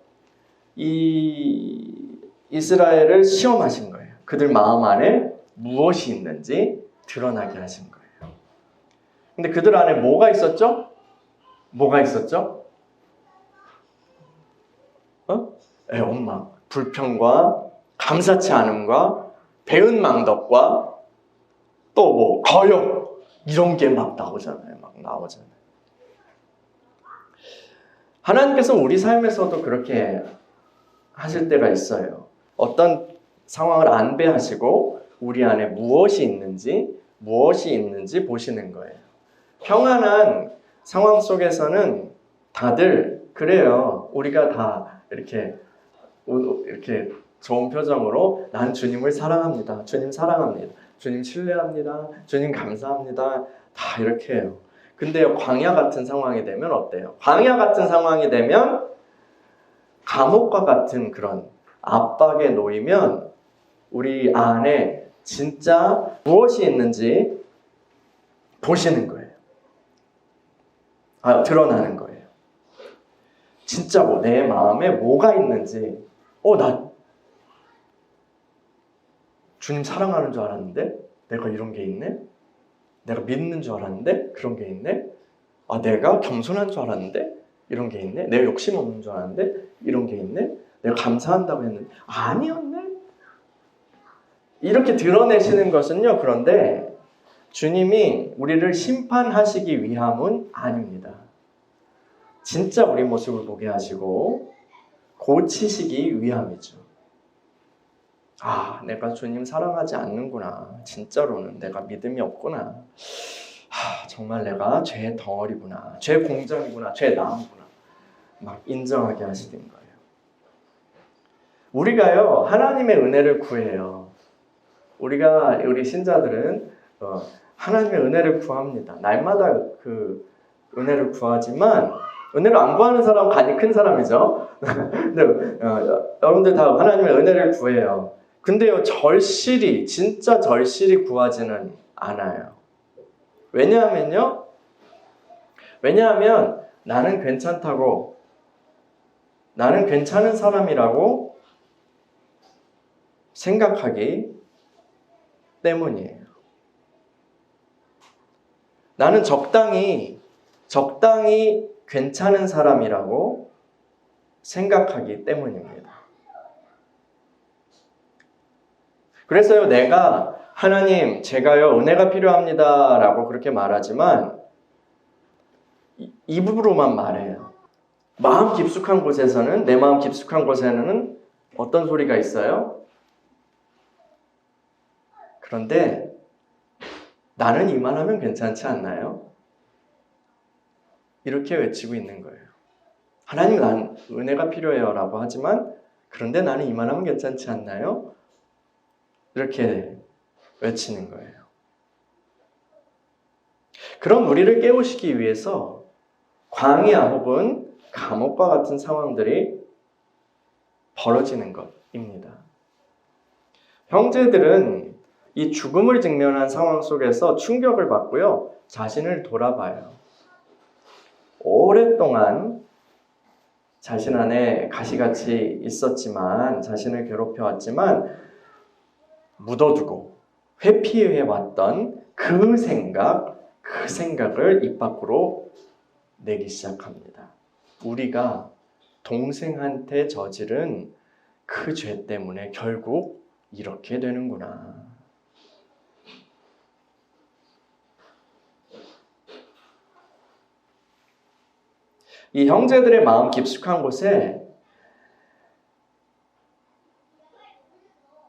[SPEAKER 1] 이 이스라엘을 시험하신 거예요. 그들 마음 안에 무엇이 있는지 드러나게 하신 거예요. 근데 그들 안에 뭐가 있었죠? 애원망, 불평과 감사치 않음과 배은망덕과 또 거역 이런 게 나오잖아요. 하나님께서 우리 삶에서도 그렇게 하실 때가 있어요. 어떤 상황을 안배하시고 우리 안에 무엇이 있는지 보시는 거예요. 평안한 상황 속에서는 다들 그래요. 우리가 다 이렇게 좋은 표정으로 난 주님을 사랑합니다. 주님 사랑합니다. 주님 신뢰합니다. 주님 감사합니다. 다 이렇게 해요. 근데 광야 같은 상황이 되면 어때요? 광야 같은 상황이 되면 감옥과 같은 그런 압박에 놓이면 우리 안에 진짜 무엇이 있는지 보시는 거예요. 드러나는 거예요. 진짜 내 마음에 뭐가 있는지, 나 주님 사랑하는 줄 알았는데 내가 이런 게 있네? 내가 믿는 줄 알았는데 그런 게 있네? 내가 겸손한 줄 알았는데 이런 게 있네? 내가 욕심 없는 줄 알았는데 이런 게 있네? 내가 감사한다고 했는데 아니었네? 이렇게 드러내시는 것은요, 그런데 주님이 우리를 심판하시기 위함은 아닙니다. 진짜 우리 모습을 보게 하시고 고치시기 위함이죠. 내가 주님 사랑하지 않는구나. 진짜로는 내가 믿음이 없구나. 정말 내가 죄의 덩어리구나. 죄 공장이구나. 죄 나무구나. 막 인정하게 하시는 거예요. 우리가요, 하나님의 은혜를 구해요. 우리 신자들은 하나님의 은혜를 구합니다. 날마다 그 은혜를 구하지만 은혜를 안 구하는 사람은 간이 큰 사람이죠. 근데 여러분들 다 하나님의 은혜를 구해요. 근데요, 진짜 절실히 구하지는 않아요. 왜냐하면 나는 괜찮다고, 나는 괜찮은 사람이라고 생각하기 때문이에요. 나는 적당히 괜찮은 사람이라고 생각하기 때문입니다. 그래서요, 내가 하나님, 제가요, 은혜가 필요합니다 라고 그렇게 말하지만 입으로만 말해요. 마음 깊숙한 곳에서는, 내 마음 깊숙한 곳에는 어떤 소리가 있어요? 그런데 나는 이만하면 괜찮지 않나요? 이렇게 외치고 있는 거예요. 하나님, 난 은혜가 필요해요 라고 하지만 그런데 나는 이만하면 괜찮지 않나요? 이렇게 외치는 거예요. 그런 우리를 깨우시기 위해서 광야 혹은 감옥과 같은 상황들이 벌어지는 것입니다. 형제들은 이 죽음을 직면한 상황 속에서 충격을 받고요, 자신을 돌아봐요. 오랫동안 자신 안에 가시같이 있었지만, 자신을 괴롭혀왔지만 묻어두고 회피해왔던 그 생각을 입 밖으로 내기 시작합니다. 우리가 동생한테 저지른 그 죄 때문에 결국 이렇게 되는구나. 이 형제들의 마음 깊숙한 곳에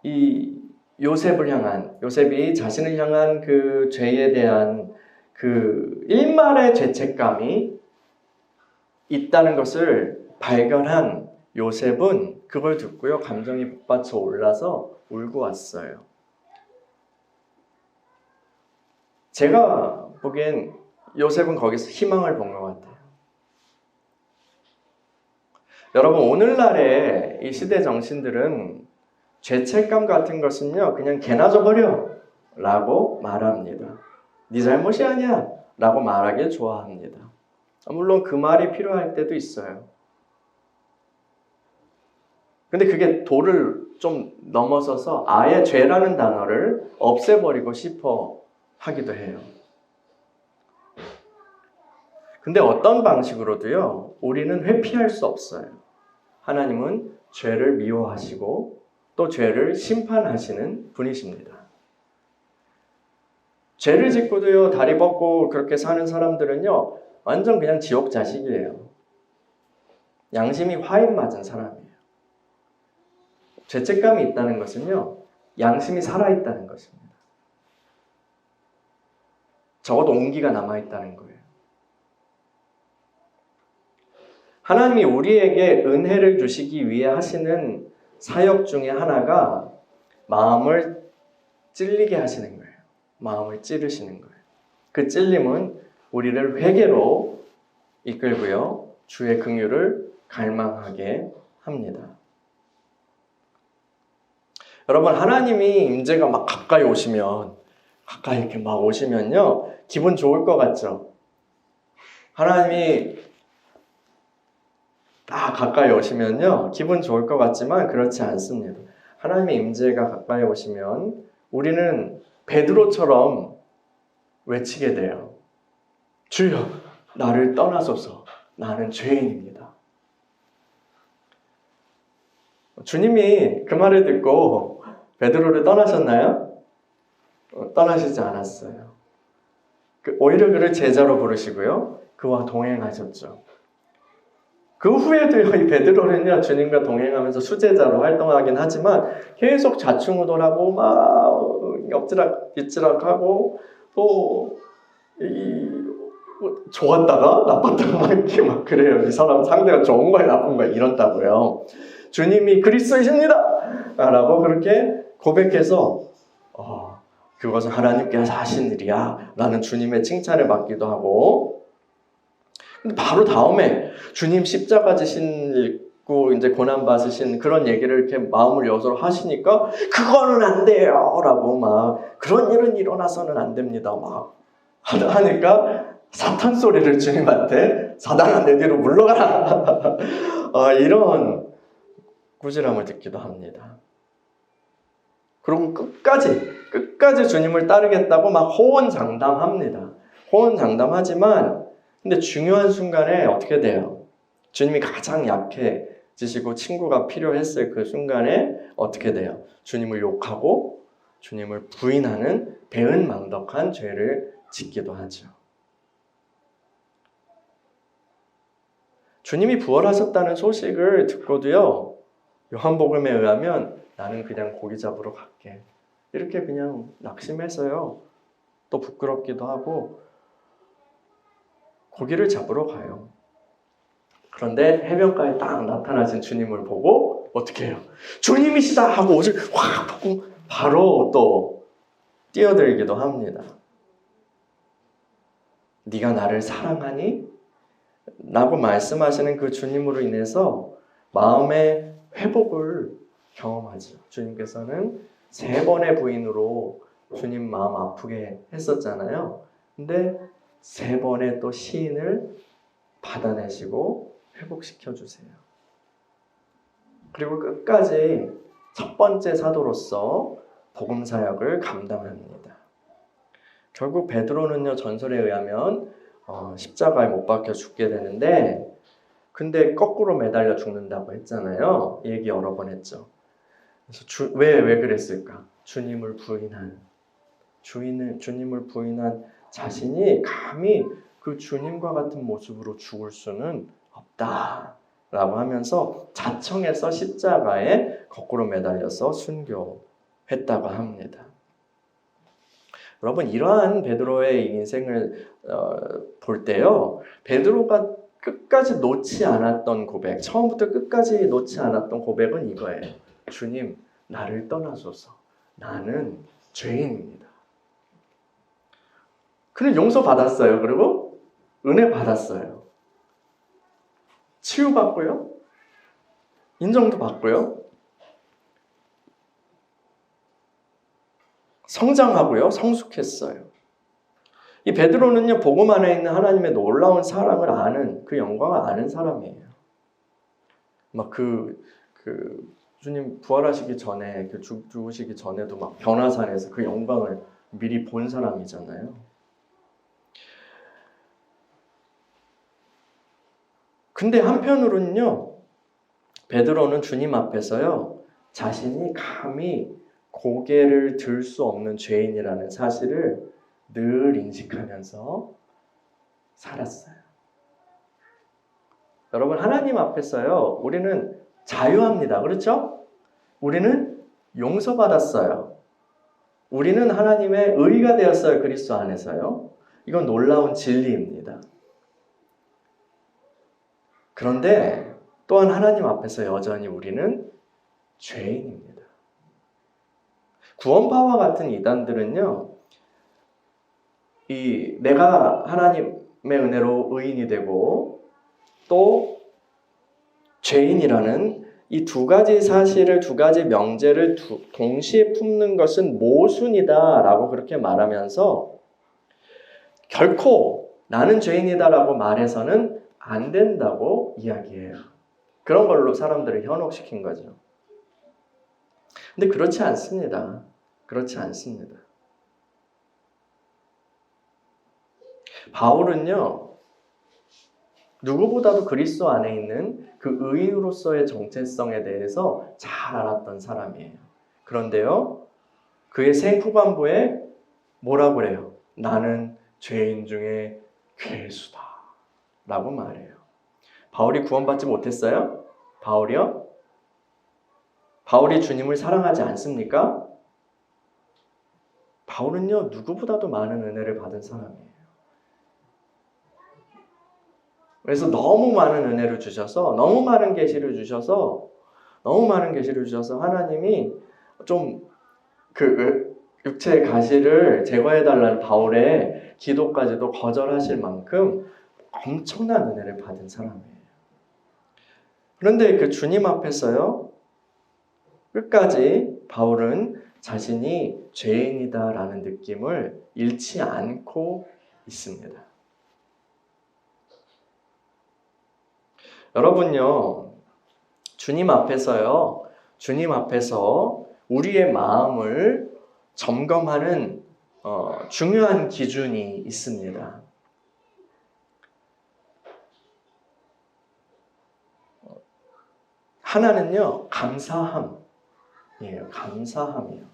[SPEAKER 1] 이 요셉이 자신을 향한 그 죄에 대한 그 일말의 죄책감이 있다는 것을 발견한 요셉은 그걸 듣고요, 감정이 북받쳐 올라서 울고 왔어요. 제가 보기엔 요셉은 거기서 희망을 본 것 같아요. 여러분, 오늘날의 이 시대 정신들은 죄책감 같은 것은요, 그냥 개나 줘버려 라고 말합니다. 네 잘못이 아니야 라고 말하길 좋아합니다. 물론 그 말이 필요할 때도 있어요. 근데 그게 도를 좀 넘어서서 아예 죄라는 단어를 없애버리고 싶어 하기도 해요. 근데 어떤 방식으로도요, 우리는 회피할 수 없어요. 하나님은 죄를 미워하시고 또 죄를 심판하시는 분이십니다. 죄를 짓고도요, 다리 뻗고 그렇게 사는 사람들은요, 완전 그냥 지옥 자식이에요. 양심이 화인 맞은 사람이에요. 죄책감이 있다는 것은요, 양심이 살아있다는 것입니다. 적어도 온기가 남아있다는 거예요. 하나님이 우리에게 은혜를 주시기 위해 하시는 사역 중에 하나가 마음을 찔리게 하시는 거예요. 마음을 찌르시는 거예요. 그 찔림은 우리를 회개로 이끌고요, 주의 긍휼을 갈망하게 합니다. 여러분, 하나님이 임재가 막 가까이 이렇게 막 오시면요, 기분 좋을 것 같죠? 하나님이 딱 가까이 오시면요, 기분 좋을 것 같지만 그렇지 않습니다. 하나님의 임재가 가까이 오시면 우리는 베드로처럼 외치게 돼요. 주여, 나를 떠나소서. 나는 죄인입니다. 주님이 그 말을 듣고 베드로를 떠나셨나요? 떠나시지 않았어요. 오히려 그를 제자로 부르시고요, 그와 동행하셨죠. 그 후에도 이 베드로는요, 주님과 동행하면서 수제자로 활동하긴 하지만 계속 좌충우돌하고 막 엎지락뒤치락하고 또 좋았다가 나빴다가 막 이렇게 막 그래요. 이 사람 상대가 좋은 거야 나쁜 거야 이런다고요. 주님이 그리스도이십니다 라고 그렇게 고백해서 그것은 하나님께서 하신 일이야 라는 주님의 칭찬을 받기도 하고, 근데 바로 다음에 주님 십자가 지시고 이제 고난 받으신 그런 얘기를 이렇게 마음을 여서 하시니까 그거는 안 돼요 라고 막 그런 일은 일어나서는 안 됩니다 막 하니까 사탄 소리를 주님한테 사단아 내 뒤로 물러가라 이런 꾸지람을 듣기도 합니다. 그리고 끝까지 주님을 따르겠다고 막 호언장담합니다. 호언장담하지만 근데 중요한 순간에 어떻게 돼요? 주님이 가장 약해지시고 친구가 필요했을 그 순간에 어떻게 돼요? 주님을 욕하고 주님을 부인하는 배은망덕한 죄를 짓기도 하죠. 주님이 부활하셨다는 소식을 듣고도요, 요한복음에 의하면 나는 그냥 고기 잡으러 갈게 이렇게 그냥 낙심해서요, 또 부끄럽기도 하고 고기를 잡으러 가요. 그런데 해변가에 딱 나타나신 주님을 보고 어떻게 해요? 주님이시다 하고 옷을 확 벗고 바로 또 뛰어들기도 합니다. 네가 나를 사랑하니? 라고 말씀하시는 그 주님으로 인해서 마음의 회복을 경험하죠. 주님께서는 3번의 부인으로 주님 마음 아프게 했었잖아요. 근데 3번의 또 시인을 받아내시고 회복시켜 주세요. 그리고 끝까지 첫 번째 사도로서 복음 사역을 감당합니다. 결국 베드로는요, 전설에 의하면 십자가에 못 박혀 죽게 되는데, 근데 거꾸로 매달려 죽는다고 했잖아요. 이 얘기 여러 번 했죠. 그래서 왜 그랬을까? 주님을 부인한 자신이 감히 그 주님과 같은 모습으로 죽을 수는 없다라고 하면서 자청해서 십자가에 거꾸로 매달려서 순교했다고 합니다. 여러분, 이러한 베드로의 인생을 볼 때요, 베드로가 끝까지 놓지 않았던 고백, 처음부터 끝까지 놓지 않았던 고백은 이거예요. 주님, 나를 떠나소서. 나는 죄인입니다. 그는 용서받았어요. 그리고 은혜 받았어요. 치유받고요. 인정도 받고요. 성장하고요. 성숙했어요. 이 베드로는요, 복음 안에 있는 하나님의 놀라운 사랑을 아는, 그 영광을 아는 사람이에요. 막 주님 부활하시기 전에, 죽으시기 전에도 막 변화산에서 그 영광을 미리 본 사람이잖아요. 근데 한편으로는요, 베드로는 주님 앞에서요, 자신이 감히 고개를 들 수 없는 죄인이라는 사실을 늘 인식하면서 살았어요. 여러분, 하나님 앞에서요, 우리는 자유합니다. 그렇죠? 우리는 용서받았어요. 우리는 하나님의 의가 되었어요. 그리스도 안에서요. 이건 놀라운 진리입니다. 그런데 또한 하나님 앞에서 여전히 우리는 죄인입니다. 구원파와 같은 이단들은요, 내가 하나님의 은혜로 의인이 되고 또 죄인이라는 이 두 가지 사실을, 두 가지 명제를 동시에 품는 것은 모순이다라고 그렇게 말하면서 결코 나는 죄인이다라고 말해서는 안 된다고 이야기해요. 그런 걸로 사람들을 현혹시킨 거죠. 근데 그렇지 않습니다. 그렇지 않습니다. 바울은요, 누구보다도 그리스도 안에 있는 그 의인으로서의 정체성에 대해서 잘 알았던 사람이에요. 그런데요, 그의 생후반부에 뭐라고 그래요? 나는 죄인 중에 괴수다 라고 말해요. 바울이 구원받지 못했어요? 바울이요? 바울이 주님을 사랑하지 않습니까? 바울은요, 누구보다도 많은 은혜를 받은 사람이에요. 그래서 너무 많은 은혜를 주셔서, 너무 많은 계시를 주셔서 하나님이 좀 그 육체의 가시를 제거해달라는 바울의 기도까지도 거절하실 만큼 엄청난 은혜를 받은 사람이에요. 그런데 그 주님 앞에서요, 끝까지 바울은 자신이 죄인이다라는 느낌을 잃지 않고 있습니다. 여러분요, 주님 앞에서 우리의 마음을 점검하는 중요한 기준이 있습니다. 하나는요, 감사함이에요. 감사함이요.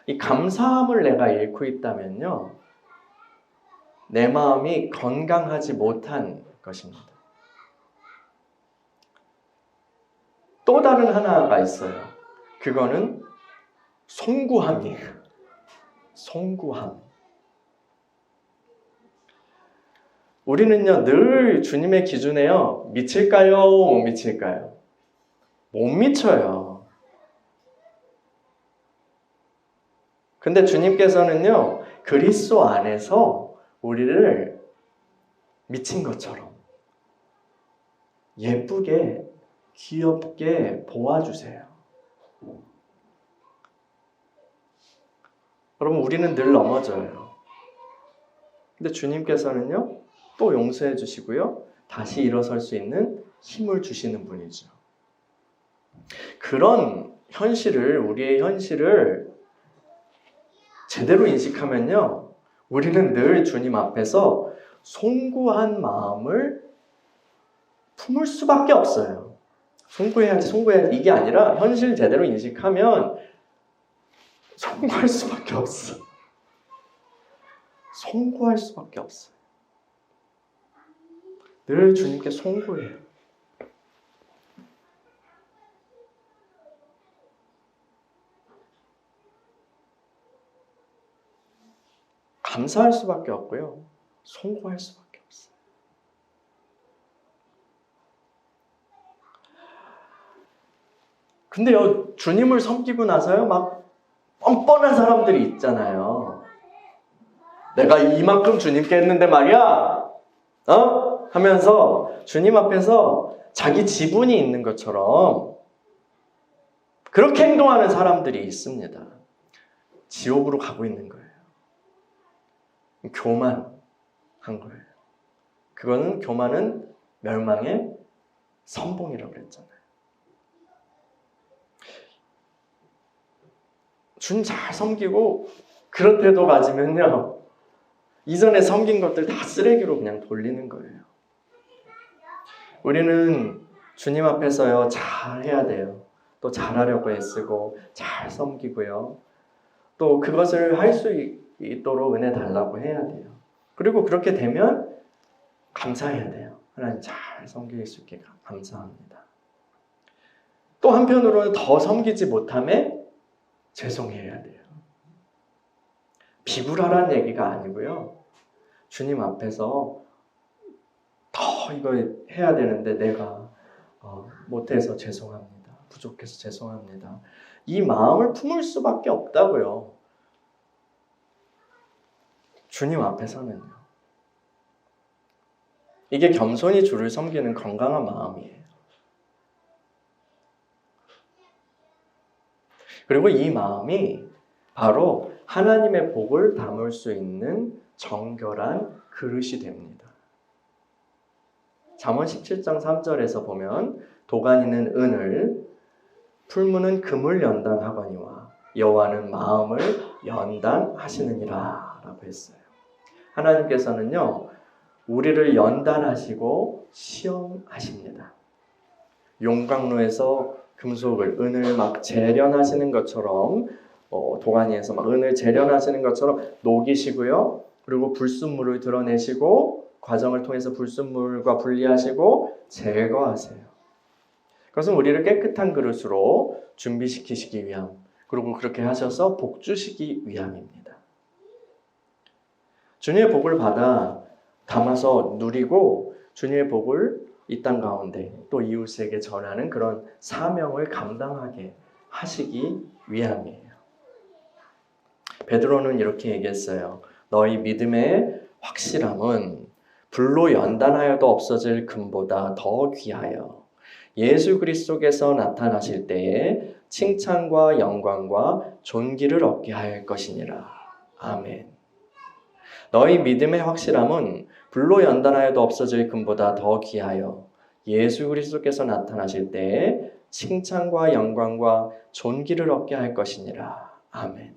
[SPEAKER 1] 이 감사함을 내가 잃고 있다면요, 내 마음이 건강하지 못한 것입니다. 또 다른 하나가 있어요. 그거는 송구함이에요. 송구함. 우리는요, 늘 주님의 기준에요, 미칠까요? 못 미칠까요? 못 미쳐요. 근데 주님께서는요, 그리스도 안에서 우리를 미친 것처럼 예쁘게, 귀엽게 보아주세요. 여러분, 우리는 늘 넘어져요. 근데 주님께서는요, 또 용서해 주시고요, 다시 일어설 수 있는 힘을 주시는 분이죠. 그런 현실을, 우리의 현실을 제대로 인식하면요, 우리는 늘 주님 앞에서 송구한 마음을 품을 수밖에 없어요. 송구해야지 이게 아니라 현실 제대로 인식하면 송구할 수밖에 없어. 송구할 수밖에 없어요. 늘 주님께 송구해요. 감사할 수밖에 없고요, 송구할 수밖에 없어요. 근데요, 주님을 섬기고 나서요, 막 뻔뻔한 사람들이 있잖아요. 내가 이만큼 주님께 했는데 말이야, 하면서 주님 앞에서 자기 지분이 있는 것처럼 그렇게 행동하는 사람들이 있습니다. 지옥으로 가고 있는 거예요. 교만한 거예요. 그거는, 교만은 멸망의 선봉이라고 그랬잖아요. 주님 잘 섬기고 그런 태도 가지면요, 이전에 섬긴 것들 다 쓰레기로 그냥 돌리는 거예요. 우리는 주님 앞에서요, 잘 해야 돼요. 또 잘하려고 애쓰고 잘 섬기고요, 또 그것을 할 수 있도록 은혜 달라고 해야 돼요. 그리고 그렇게 되면 감사해야 돼요. 하나님 잘 섬길 수 있게 감사합니다. 또 한편으로는 더 섬기지 못함에 죄송해야 돼요. 비굴하라는 얘기가 아니고요, 주님 앞에서 더 이거 해야 되는데 내가 못해서 죄송합니다. 부족해서 죄송합니다. 이 마음을 품을 수밖에 없다고요. 주님 앞에서는요. 이게 겸손히 주를 섬기는 건강한 마음이에요. 그리고 이 마음이 바로 하나님의 복을 담을 수 있는 정결한 그릇이 됩니다. 잠언 17장 3절에서 보면 도가니는 은을, 풀무는 금을 연단하거니와 여호와는 마음을 연단하시느니라 라고 했어요. 하나님께서는요, 우리를 연단하시고 시험하십니다. 용광로에서 금속을, 은을 막 재련하시는 것처럼, 도가니에서 막 은을 재련하시는 것처럼 녹이시고요. 그리고 불순물을 드러내시고 과정을 통해서 불순물과 분리하시고 제거하세요. 그것은 우리를 깨끗한 그릇으로 준비시키시기 위함, 그리고 그렇게 하셔서 복 주시기 위함입니다. 주님의 복을 받아 담아서 누리고 주님의 복을 이 땅 가운데 또 이웃에게 전하는 그런 사명을 감당하게 하시기 위함이에요. 베드로는 이렇게 얘기했어요. 너희 믿음의 확실함은 불로 연단하여도 없어질 금보다 더 귀하여 예수 그리스도께서 나타나실 때에 칭찬과 영광과 존귀를 얻게 할 것이니라. 아멘. 너희 믿음의 확실함은 불로 연단하여도 없어질 금보다 더 귀하여 예수 그리스도께서 나타나실 때에 칭찬과 영광과 존귀를 얻게 할 것이니라. 아멘.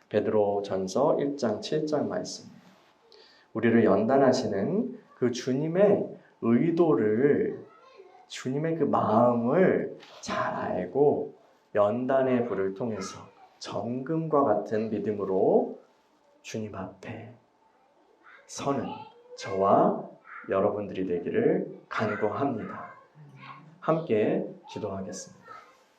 [SPEAKER 1] 베드로전서 1장 7절 말씀. 우리를 연단하시는 그 주님의 의도를, 주님의 그 마음을 잘 알고 연단의 불을 통해서 정금과 같은 믿음으로 주님 앞에 서는 저와 여러분들이 되기를 간구합니다. 함께 기도하겠습니다.